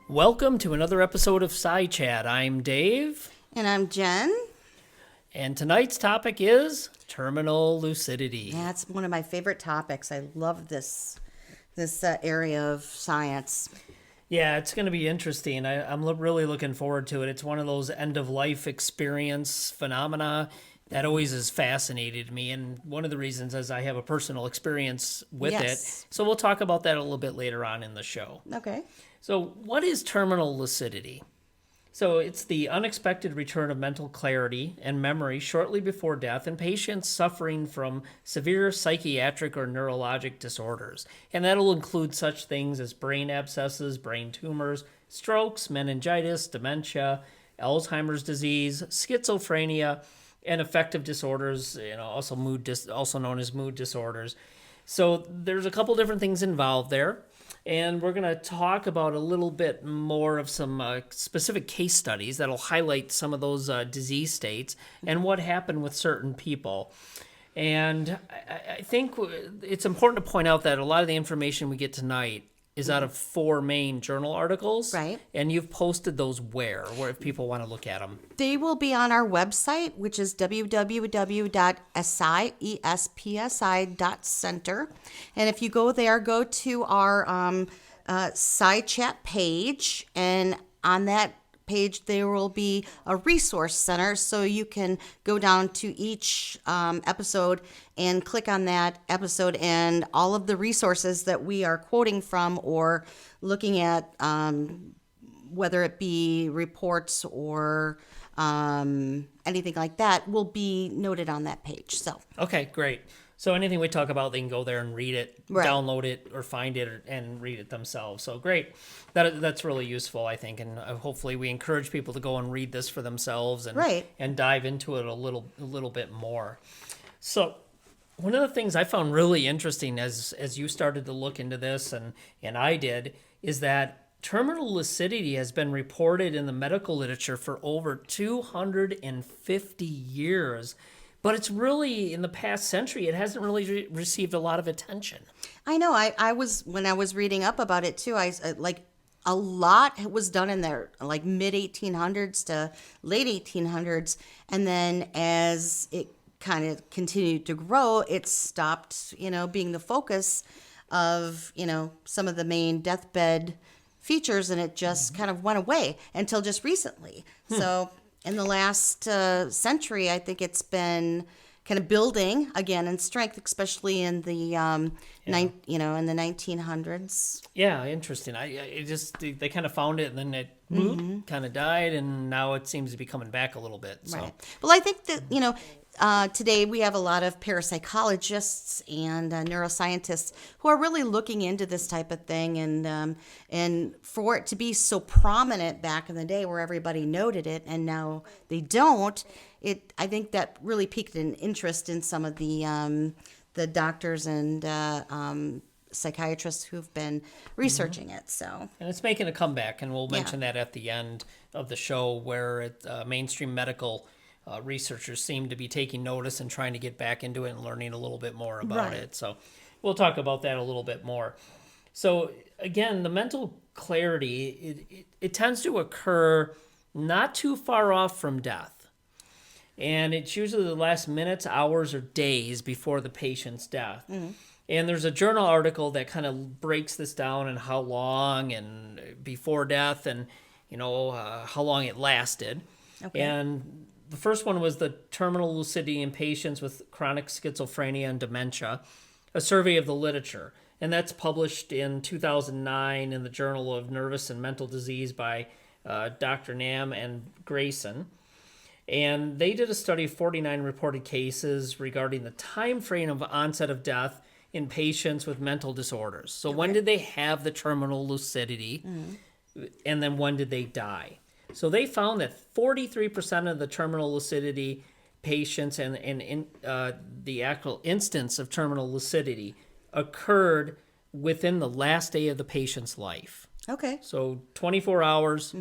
Welcome to another episode of PsiChat. I'm Dave. And I'm Jen. And tonight's topic is terminal lucidity. That's one of my favorite topics. I love this area of science. Yeah, it's going to be interesting. I'm really looking forward to it. It's one of those end-of-life experience phenomena that always has fascinated me. And one of the reasons is I have a personal experience with it. So we'll talk about that a little bit later on in the show. Okay. So what is terminal lucidity? So it's the unexpected return of mental clarity and memory shortly before death in patients suffering from severe psychiatric or neurologic disorders. And that'll include such things as brain abscesses, brain tumors, strokes, meningitis, dementia, Alzheimer's disease, schizophrenia, and affective disorders, also known as mood disorders. So there's a couple different things involved there. And we're going to talk about a little bit more of some specific case studies that'll highlight some of those disease states and what happened with certain people. And I think it's important to point out that a lot of the information we get tonight is out of 4 main journal articles. Right. And you've posted those where if people want to look at them? They will be on our website, which is www.espsi.center. And if you go there, go to our PsiChat page, and on that page there will be a resource center, so you can go down to each episode and click on that episode, and all of the resources that we are quoting from or looking at, whether it be reports or anything like that, will be noted on that page. So okay, great. So anything we talk about, they can go there and read it, right. Download it, or find it and read it themselves. So great. That's really useful, I think, and hopefully we encourage people to go and read this for themselves and right. and dive into it a little bit more. So one of the things I found really interesting as you started to look into this, and I did, is that terminal lucidity has been reported in the medical literature for over 250 years. But it's really, in the past century, it hasn't really received a lot of attention. I know. When I was reading up about it too, a lot was done in there, like mid 1800s to late 1800s, and then as it kind of continued to grow, it stopped, being the focus of, some of the main deathbed features, and it just kind of went away until just recently. So in the last century, I think it's been kind of building again in strength, especially in the in the 1900s. Yeah, interesting. They kind of found it, and then it kind of died, and now it seems to be coming back a little bit. So. Right. Well, I think that today we have a lot of parapsychologists and neuroscientists who are really looking into this type of thing, and for it to be so prominent back in the day where everybody noted it and now they don't, I think that really piqued an interest in some of the doctors and psychiatrists who've been researching it. So, and it's making a comeback, and we'll mention that at the end of the show, where mainstream medical researchers seem to be taking notice and trying to get back into it and learning a little bit more about it. So we'll talk about that a little bit more. So again, the mental clarity, it tends to occur not too far off from death. And it's usually the last minutes, hours, or days before the patient's death. Mm-hmm. And there's a journal article that kind of breaks this down and how long and before death and, how long it lasted. Okay. And the first one was the terminal lucidity in patients with chronic schizophrenia and dementia, a survey of the literature. And that's published in 2009 in the Journal of Nervous and Mental Disease by Dr. Nam and Grayson. And they did a study of 49 reported cases regarding the time frame of onset of death in patients with mental disorders. So when did they have the terminal lucidity? Mm-hmm. And then when did they die? So they found that 43% of the terminal lucidity patients and the actual instance of terminal lucidity occurred within the last day of the patient's life. Okay. So 24 hours,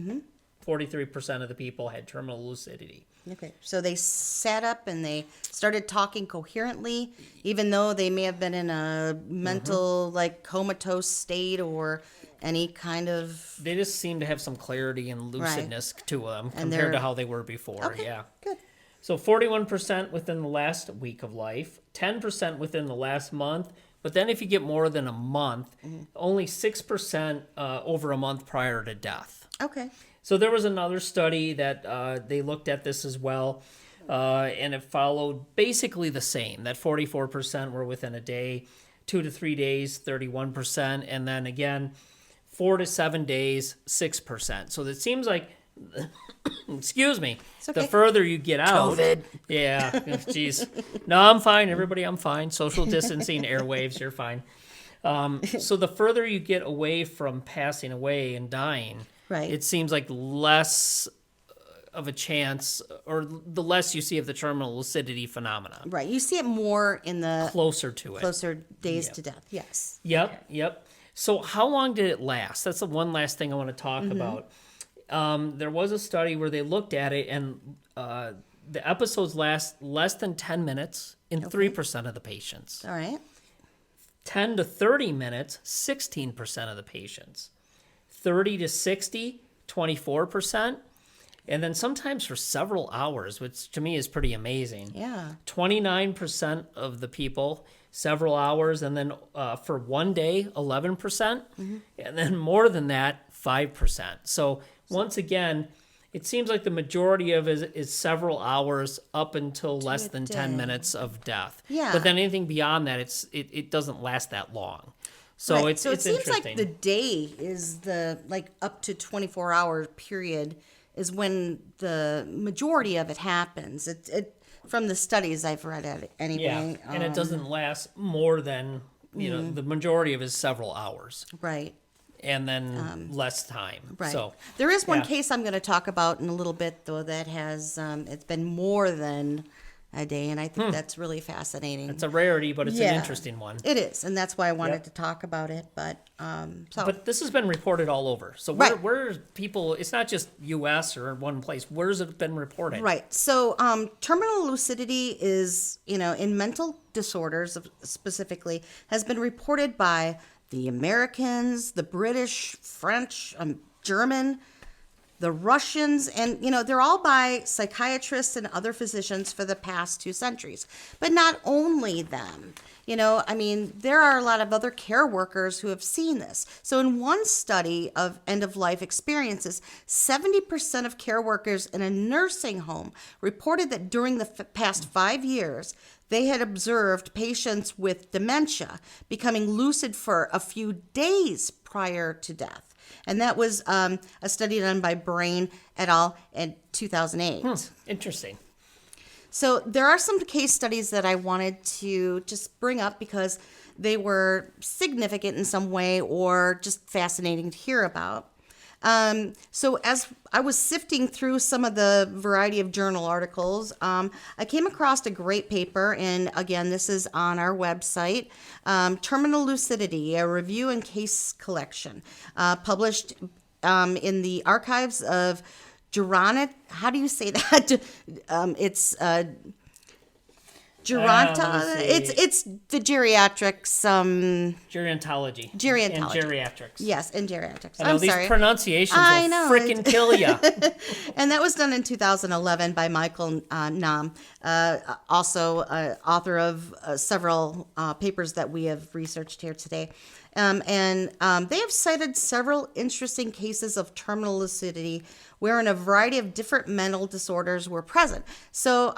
43% of the people had terminal lucidity. Okay. So they sat up and they started talking coherently, even though they may have been in a mental, like, comatose state or any kind of. They just seem to have some clarity and lucidness to them And compared to how they were before. Okay. Yeah. Good. So 41% within the last week of life, 10% within the last month. But then if you get more than a month, only 6% over a month prior to death. Okay. So there was another study that they looked at this as well, and it followed basically the same, that 44% were within a day, 2 to 3 days, 31%, and then again, 4 to 7 days, 6%. So it seems like, excuse me, okay. the further you get out. COVID. Yeah, jeez. No, I'm fine, everybody, I'm fine. Social distancing, airwaves, you're fine. So the further you get away from passing away and dying, Right. it seems like less of a chance, or the less you see of the terminal lucidity phenomena. Right. You see it more in the Closer to it. closer days to death. Yes. Yep. So how long did it last? That's the one last thing I want to talk about. There was a study where they looked at it, and the episodes last less than 10 minutes in 3% of the patients. All right. 10 to 30 minutes, 16% of the patients. 30 to 60, 24%. And then sometimes for several hours, which to me is pretty amazing. Yeah. 29% of the people, several hours. And then for one day, 11%. And then more than that, 5%. So once again, it seems like the majority of it is several hours up until less than 10 minutes of death. Yeah. But then anything beyond that, it doesn't last that long. So Right. it's so it seems interesting. like the day is the like up to 24-hour period is when the majority of it happens. It from the studies I've read at it anyway. Yeah, and it doesn't last more than, the majority of it is several hours. Right. And then less time. Right. So there is one yeah. case I'm going to talk about in a little bit, though, that has it's been more than a day, and I think that's really fascinating. It's a rarity, but it's an interesting one. It is, and that's why I wanted to talk about it. But But this has been reported all over. So where's people? It's not just U.S. or one place. Where's it been reported? Right. So terminal lucidity is, in mental disorders specifically, has been reported by the Americans, the British, French, German, the Russians, and, they're all by psychiatrists and other physicians for the past 2 centuries. But not only them. There are a lot of other care workers who have seen this. So in one study of end-of-life experiences, 70% of care workers in a nursing home reported that during the past 5 years, they had observed patients with dementia becoming lucid for a few days prior to death. And that was a study done by Brain et al. In 2008. Interesting. So there are some case studies that I wanted to just bring up because they were significant in some way or just fascinating to hear about. So as I was sifting through some of the variety of journal articles, I came across a great paper, and again, this is on our website, Terminal Lucidity, a review and case collection, published in the archives of how do you say that? It's Geronta. It's the geriatrics. Gerontology. And geriatrics. Yes, and geriatrics. I know these sorry. pronunciations I will know. frickin' kill you. And that was done in 2011 by Michael Nam, also author of several papers that we have researched here today. And they have cited several interesting cases of terminal lucidity wherein a variety of different mental disorders were present. So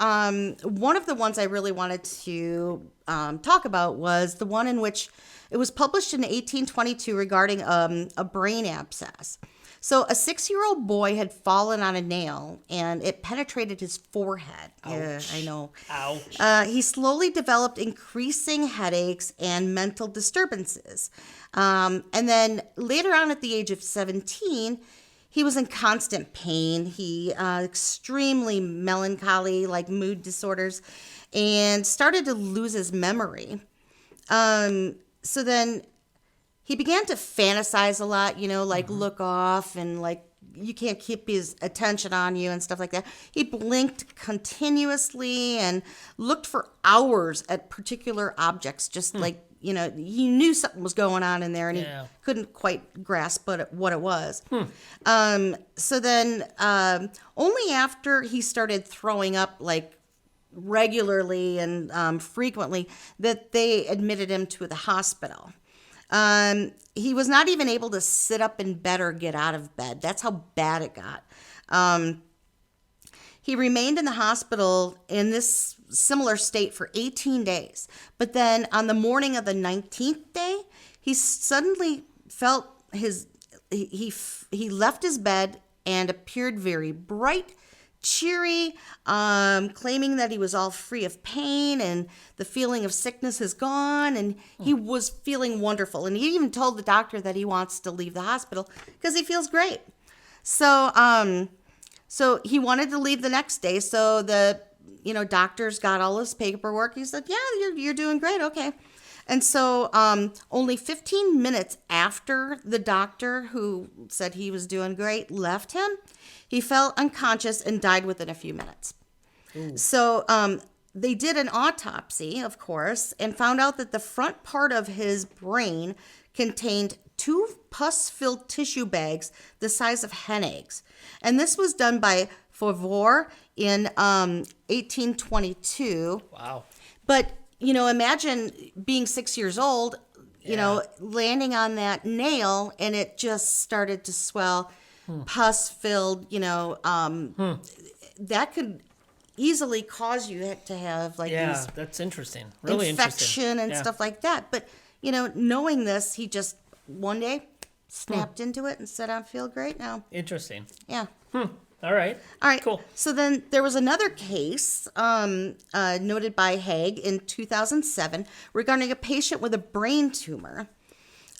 one of the ones I really wanted to talk about was the one in which it was published in 1822 regarding a brain abscess. So a 6-year-old boy had fallen on a nail and it penetrated his forehead. Ouch. I know. Ouch. He slowly developed increasing headaches and mental disturbances. And then later on at the age of 17, he was in constant pain. He extremely melancholy, like mood disorders, and started to lose his memory. So then he began to fantasize a lot, like look off and like you can't keep his attention on you and stuff like that. He blinked continuously and looked for hours at particular objects, just like, he knew something was going on in there and he couldn't quite grasp what it was. So then only after he started throwing up like regularly and frequently that they admitted him to the hospital. He was not even able to sit up in bed or get out of bed. That's how bad it got. He remained in the hospital in this similar state for 18 days. But then on the morning of the 19th day, he suddenly felt he left his bed and appeared very bright, cheery, claiming that he was all free of pain and the feeling of sickness is gone, and he was feeling wonderful. And he even told the doctor that he wants to leave the hospital because he feels great. So he wanted to leave the next day. So the doctors got all his paperwork. He said, "Yeah, you're doing great. Okay." And so only 15 minutes after the doctor who said he was doing great left him, he fell unconscious and died within a few minutes. Ooh. So they did an autopsy, of course, and found out that the front part of his brain contained 2 pus-filled tissue bags the size of hen eggs. And this was done by Favre in 1822. Wow. But, imagine being 6 years old, landing on that nail and it just started to swell, pus-filled, that could easily cause you to have like these that's interesting. Really infection and stuff like that. But, knowing this, he just one day snapped into it and said, "I feel great now." Interesting. Yeah. All right. Cool. So then there was another case noted by Haig in 2007 regarding a patient with a brain tumor.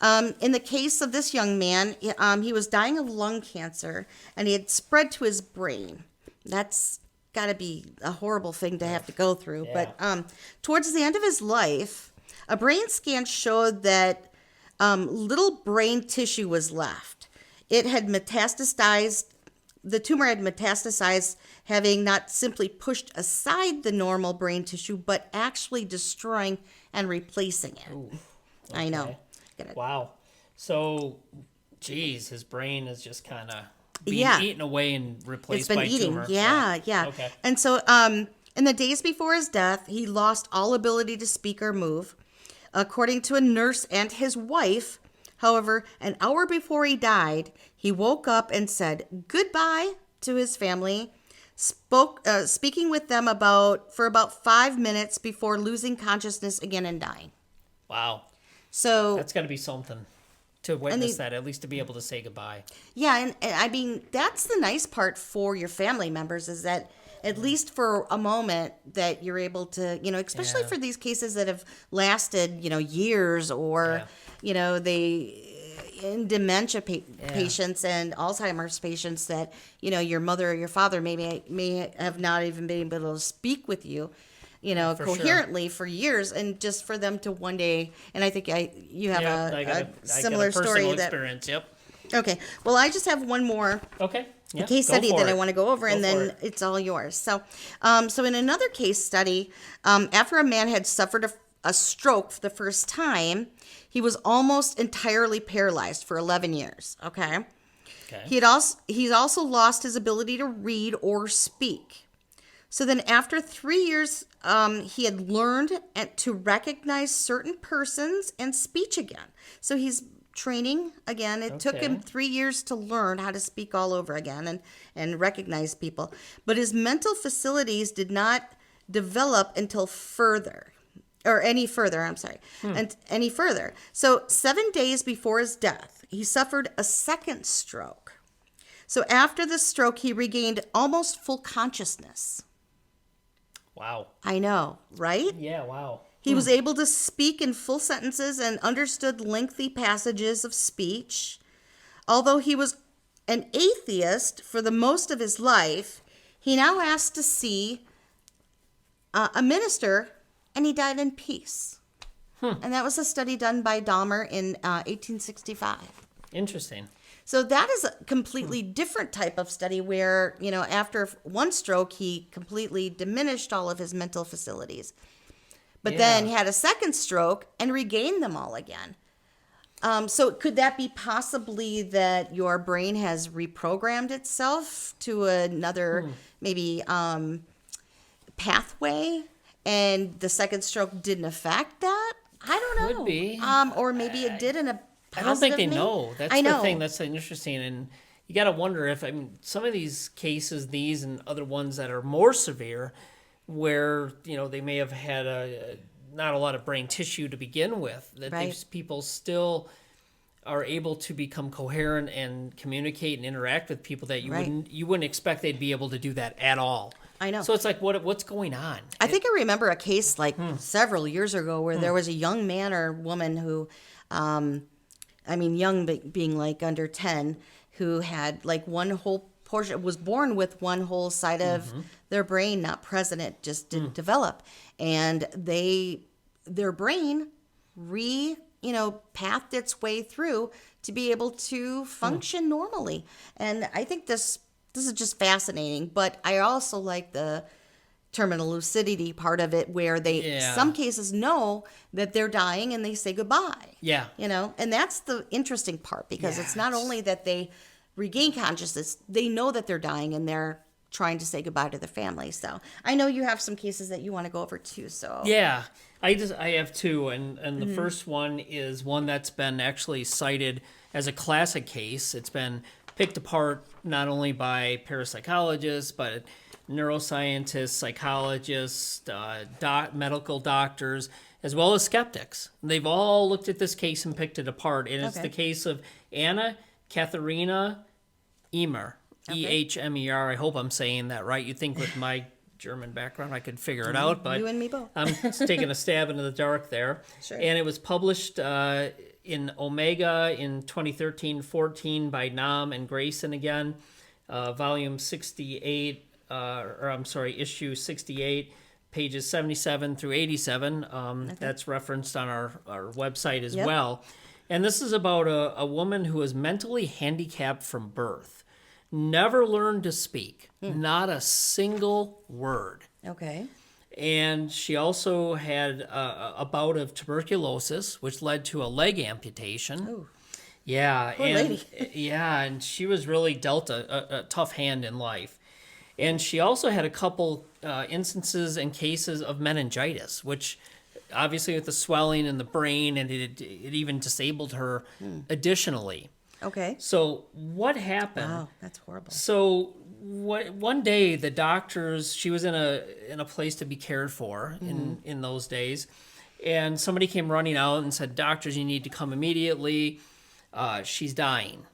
In the case of this young man, he was dying of lung cancer and he had spread to his brain. That's got to be a horrible thing to have to go through. Yeah. But towards the end of his life, a brain scan showed that little brain tissue was left. It had metastasized. The tumor had metastasized, having not simply pushed aside the normal brain tissue, but actually destroying and replacing it. Ooh, okay. I know. Wow. So, geez, his brain is just kind of being eaten away and replaced by tumor. Yeah. Okay. And so, in the days before his death, he lost all ability to speak or move. According to a nurse and his wife, however, an hour before he died, he woke up and said goodbye to his family, speaking with them for about 5 minutes before losing consciousness again and dying. Wow. So that's got to be something to witness that, at least to be able to say goodbye. Yeah, and I mean, that's the nice part for your family members is that at least for a moment that you're able to, especially for these cases that have lasted, years or, in dementia patients and Alzheimer's patients that, your mother or your father may have not even been able to speak with you, coherently for years, and just for them to one day, and I think you have a similar story experience. Yep. Okay. Well, I just have one more. Okay. Yeah, case study that I want to go over, and then it's all yours. So, so in another case study, after a man had suffered a stroke for the first time, he was almost entirely paralyzed for 11 years. Okay. He's also lost his ability to read or speak. So then, after 3 years, he had learned to recognize certain persons and speech again. So he's training again. It took him 3 years to learn how to speak all over again and recognize people. But his mental facilities did not develop until any further. So 7 days before his death, he suffered a second stroke. So after the stroke, he regained almost full consciousness. Wow. I know, right? Yeah, wow. He was able to speak in full sentences and understood lengthy passages of speech. Although he was an atheist for the most of his life, he now asked to see a minister, and he died in peace. And that was a study done by Dahmer in 1865. Interesting. So that is a completely different type of study where, after one stroke, he completely diminished all of his mental facilities, but then had a second stroke and regained them all again. So could that be possibly that your brain has reprogrammed itself to another maybe pathway, and the second stroke didn't affect that? I don't know. Could be. Or maybe it did in a I don't think they positive know. That's I know. the thing that's interesting. And you got to wonder if, some of these cases, these and other ones that are more severe, where, they may have had not a lot of brain tissue to begin with, that Right. these people still are able to become coherent and communicate and interact with people that you Right. wouldn't expect they'd be able to do that at all. I know. So it's like, what's going on? I think I remember a case several years ago where there was a young man or woman who, young being like under 10, who had like one whole portion, was born with one whole side of their brain not present. It just didn't develop. And their brain pathed its way through to be able to function normally. And I think this is just fascinating, but I also like the terminal lucidity part of it, where they some cases know that they're dying and they say goodbye. Yeah. And that's the interesting part, because it's not only that they regain consciousness, they know that they're dying and they're trying to say goodbye to their family. So I know you have some cases that you want to go over too. So yeah, I have two, and the first one is one that's been actually cited as a classic case. It's been picked apart not only by parapsychologists, but neuroscientists, psychologists, medical doctors, as well as skeptics. They've all looked at this case and picked it apart, and it's the case of Anna Katharina Ehmer, Ehmer. I hope I'm saying that right. You think with my German background I could figure it out, but you and me both. I'm just taking a stab into the dark there. Sure. And it was published in Omega in 2013-14 by Nam and Grayson again, volume 68, issue 68, pages 77 through 87. That's referenced on our website as well. And this is about a woman who was mentally handicapped from birth, never learned to speak, not a single word. Okay. And she also had a bout of tuberculosis, which led to a leg amputation. Ooh. Yeah, Poor lady. and she was really dealt a tough hand in life. And she also had a couple instances and cases of meningitis, which obviously with the swelling in the brain, and it even disabled her additionally. Okay. So what happened? Wow, that's horrible. So one day the doctors, she was in a place to be cared for in those days, and somebody came running out and said, "Doctors, you need to come immediately. She's dying."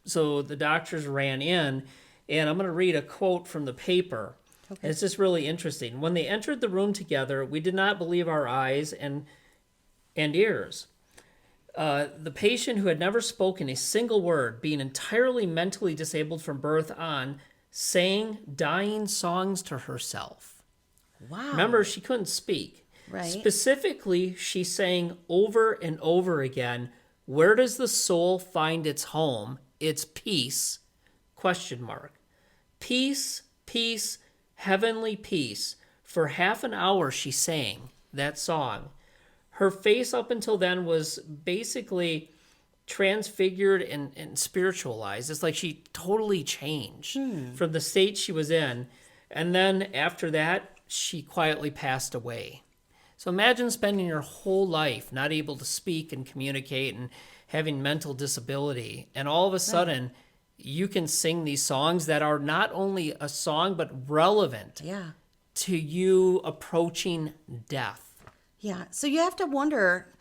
So the doctors ran in, and I'm going to read a quote from the paper. Okay. And it's just really interesting. "When they entered the room together, we did not believe our eyes and ears. The patient, who had never spoken a single word, being entirely mentally disabled from birth on, sang dying songs to herself." Wow. Remember, she couldn't speak. Right. Specifically, she sang over and over again, "Where does the soul find its home? Its peace? Question mark. Peace, peace, heavenly peace." For half an hour she sang that song. Her face up until then was basically transfigured and spiritualized. It's like she totally changed from the state she was in. And then after that, she quietly passed away. So imagine spending your whole life not able to speak and communicate and having mental disability. And all of a sudden, you can sing these songs that are not only a song, but relevant to you approaching death. Yeah. So you have to wonder,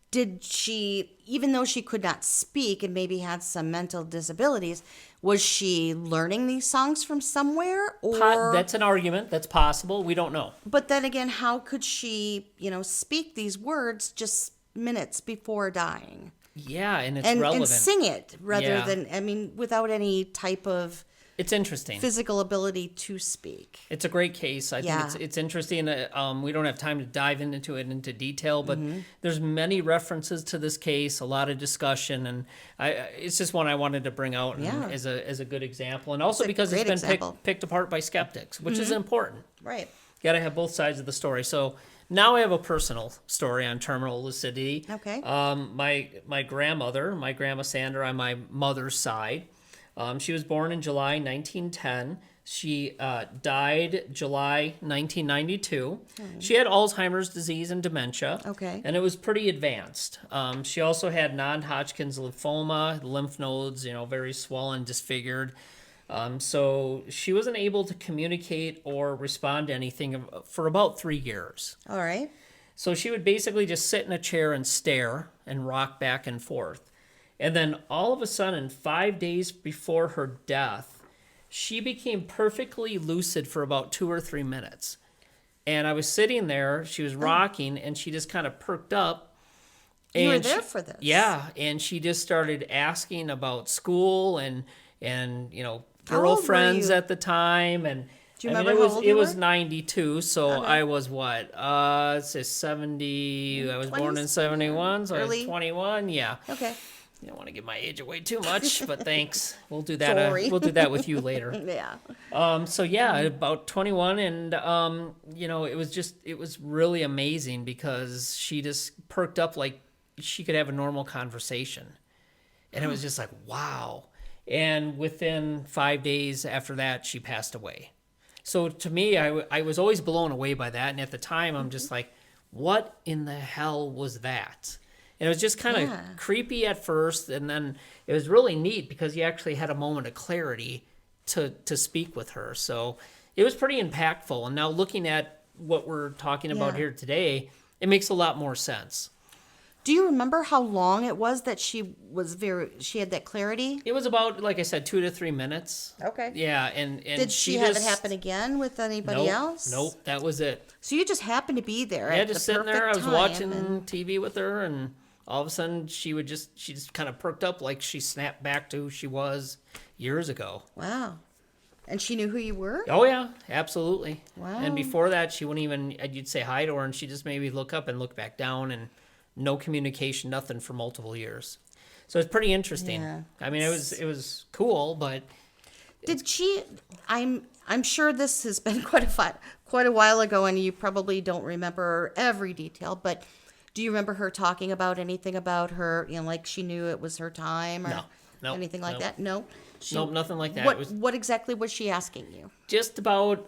did she, even though she could not speak and maybe had some mental disabilities, was she learning these songs from somewhere? Or That's an argument. That's possible. We don't know. But then again, how could she, speak these words just minutes before dying? Yeah, and it's And relevant. sing it rather Yeah. than, without any type of It's interesting. physical ability to speak. It's a great case. I Yeah. think it's interesting. We don't have time to dive into it into detail, but there's many references to this case, a lot of discussion, and it's just one I wanted to bring out as a good example, and also because it's been picked apart by skeptics, which is important. Right. You got to have both sides of the story. So now I have a personal story on terminal lucidity. Okay. My grandmother, my grandma Sandra, on my mother's side. She was born in July 1910. She died July 1992. She had Alzheimer's disease and dementia. Okay. And it was pretty advanced. She also had non-Hodgkin's lymphoma, lymph nodes, very swollen, disfigured. So she wasn't able to communicate or respond to anything for about 3 years. All right. So she would basically just sit in a chair and stare and rock back and forth. And then all of a sudden, 5 days before her death, she became perfectly lucid for about 2 or 3 minutes. And I was sitting there, she was rocking, and she just kind of perked up. You were there for this. Yeah, and she just started asking about school and How old were girlfriends you? at the time. And Do you remember how old it you was were? 92, so I was what? It says 70. I was born in 71, so I Early? was 21. Yeah. Okay. I don't want to give my age away too much, but thanks. We'll do that. Sorry. We'll do that with you later. Yeah. So yeah, about 21, and it was really amazing because she just perked up like she could have a normal conversation, and it was just like wow. And within 5 days after that, she passed away. So to me, I was always blown away by that, and at the time, I'm just like, what in the hell was that? And it was just kind of creepy at first, and then it was really neat because you actually had a moment of clarity to speak with her. So it was pretty impactful. And now looking at what we're talking about here today, it makes a lot more sense. Do you remember how long it was that she had that clarity? It was about, like I said, 2 to 3 minutes. Okay. Yeah, and Did she have it happen again with anybody else? Nope, that was it. So you just happened to be there. Yeah, at just the sitting there. I was perfect watching time TV with her, and all of a sudden she just kind of perked up like she snapped back to who she was years ago. Wow. And she knew who you were? Oh yeah, absolutely. Wow. And before that, she wouldn't even. You'd say hi to her, and she'd just maybe look up and look back down, and no communication, nothing for multiple years. So it's pretty interesting. Yeah. I mean, it was cool, but Did she? I'm sure this has been quite a while ago, and you probably don't remember every detail. But do you remember her talking about anything about her? Like she knew it was her time, or No. anything like that? No. nope, nothing like that. What exactly was she asking you? Just about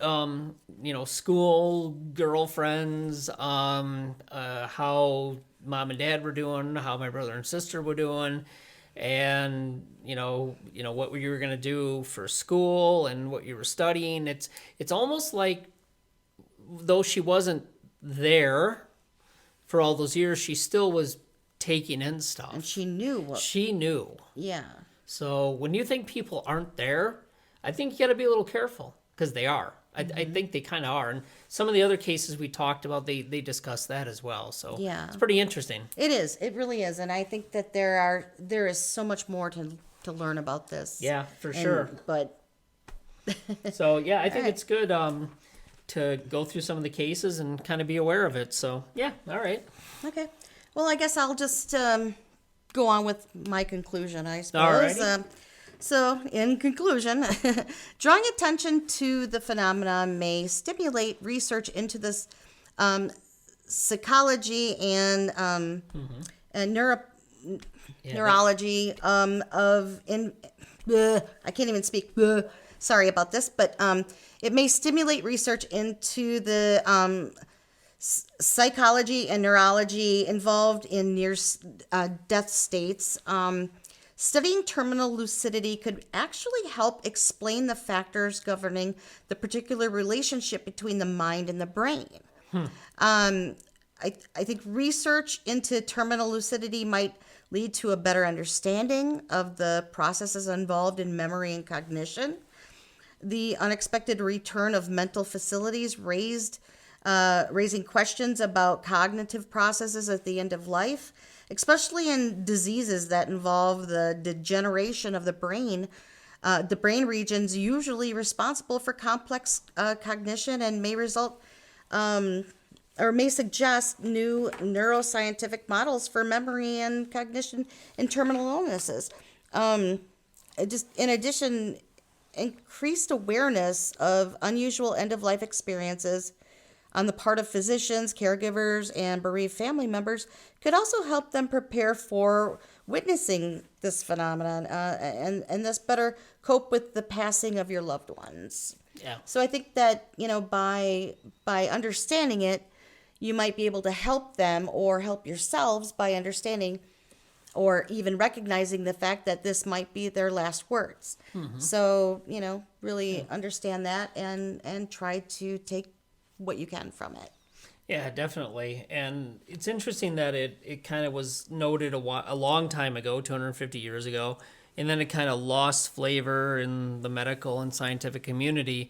school, girlfriends, how mom and dad were doing, how my brother and sister were doing, and what you were going to do for school and what you were studying. It's almost like though she wasn't there for all those years, she still was taking in stuff. And she knew what. She knew. Yeah. So when you think people aren't there, I think you got to be a little careful because they are. I think they kind of are. And some of the other cases we talked about, they discussed that as well. So Yeah. it's pretty interesting. It is. It really is. And I think that there is so much more to learn about this. Yeah, for sure. But So yeah, I think right. it's good to go through some of the cases and kind of be aware of it. So yeah, all right. okay. Well, I guess I'll just go on with my conclusion, I suppose. Alrighty. So, in conclusion, drawing attention to the phenomena may stimulate research into this psychology and neurology I can't even speak. Sorry about this, but it may stimulate research into the psychology and neurology involved in near death states. Studying terminal lucidity could actually help explain the factors governing the particular relationship between the mind and the brain. I think research into terminal lucidity might lead to a better understanding of the processes involved in memory and cognition. The unexpected return of mental facilities raising questions about cognitive processes at the end of life, especially in diseases that involve the degeneration of the brain, the brain regions usually responsible for complex cognition and may result or may suggest new neuroscientific models for memory and cognition in terminal illnesses. In addition, increased awareness of unusual end-of-life experiences on the part of physicians, caregivers, and bereaved family members could also help them prepare for witnessing this phenomenon and thus better cope with the passing of your loved ones. Yeah. So I think that, by understanding it, you might be able to help them or help yourselves by understanding or even recognizing the fact that this might be their last words. Mm-hmm. So, really understand that and try to take what you can from it. Yeah, definitely. And it's interesting that it kind of was noted a long time ago, 250 years ago, and then it kind of lost flavor in the medical and scientific community.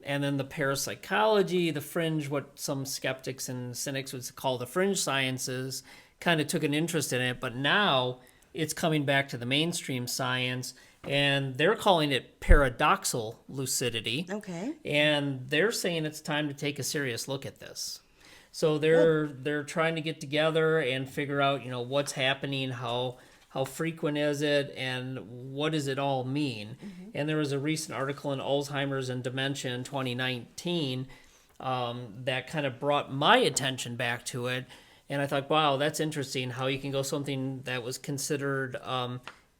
And then the parapsychology, the fringe, what some skeptics and cynics would call the fringe sciences, kind of took an interest in it. But now it's coming back to the mainstream science, and they're calling it paradoxal lucidity. Okay. And they're saying it's time to take a serious look at this. So they're trying to get together and figure out, what's happening, how frequent is it, and what does it all mean? Mm-hmm. And there was a recent article in Alzheimer's and Dementia in 2019 that kind of brought my attention back to it. And I thought, wow, that's interesting how you can go something that was considered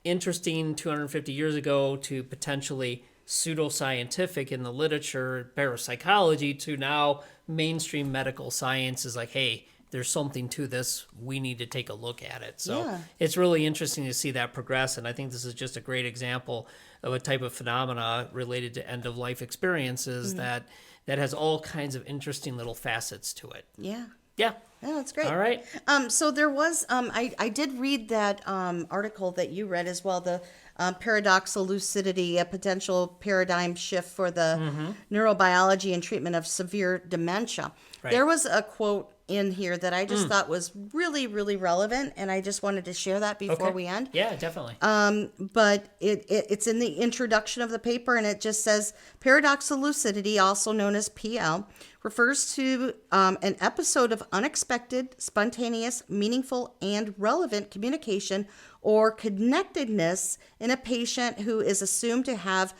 interesting 250 years ago to potentially pseudoscientific in the literature, parapsychology, to now mainstream medical science is like, hey, there's something to this. We need to take a look at it. So It's really interesting to see that progress. And I think this is just a great example of a type of phenomena related to end-of-life experiences that has all kinds of interesting little facets to it. Yeah. Yeah. Yeah, that's great. All right. So there was, I did read that article that you read as well, the paradoxal lucidity, a potential paradigm shift for the neurobiology and treatment of severe dementia. Right. There was a quote in here that I just thought was really, really relevant, and I just wanted to share that before we end. Yeah, definitely. But it's in the introduction of the paper, and it just says, paradoxal lucidity, also known as PL, refers to an episode of unexpected, spontaneous, meaningful, and relevant communication or connectedness in a patient who is assumed to have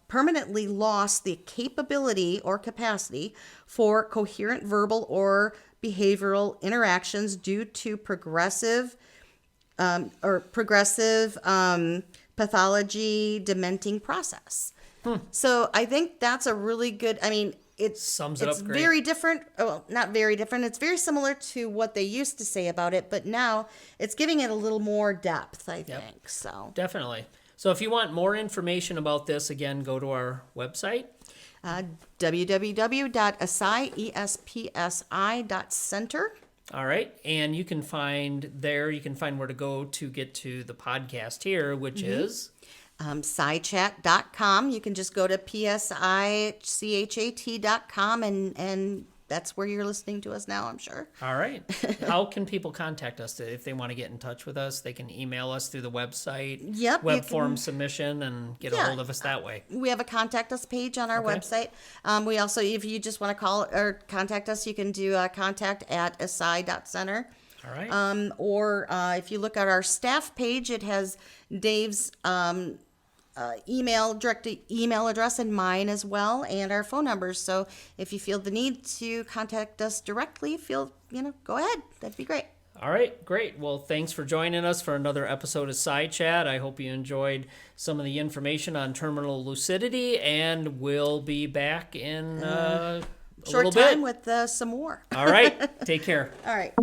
permanently lost the capability or capacity for coherent verbal or behavioral interactions due to progressive pathology dementing process. So I think that's a really good, it sums it it's up great. Very different. Well, not very different. It's very similar to what they used to say about it, but now it's giving it a little more depth, I think. So definitely. So if you want more information about this, again, go to our website. www.espsi.center. All right. And you can find where to go to get to the podcast here, which is PsiChat.com. You can just go to PsiChat.com and that's where you're listening to us now, I'm sure. All right. How can people contact us if they want to get in touch with us? They can email us through the website, web form submission, and get a hold of us that way. We have a contact us page on our website. We also, if you just want to call or contact us, you can do contact@si.center. All right. Or if you look at our staff page, it has Dave's direct email address and mine as well, and our phone numbers. So if you feel the need to contact us directly, go ahead. That'd be great. All right, great. Well, thanks for joining us for another episode of PsiChat. I hope you enjoyed some of the information on terminal lucidity, and we'll be back in a short little time bit. with some more. All right, take care. All right.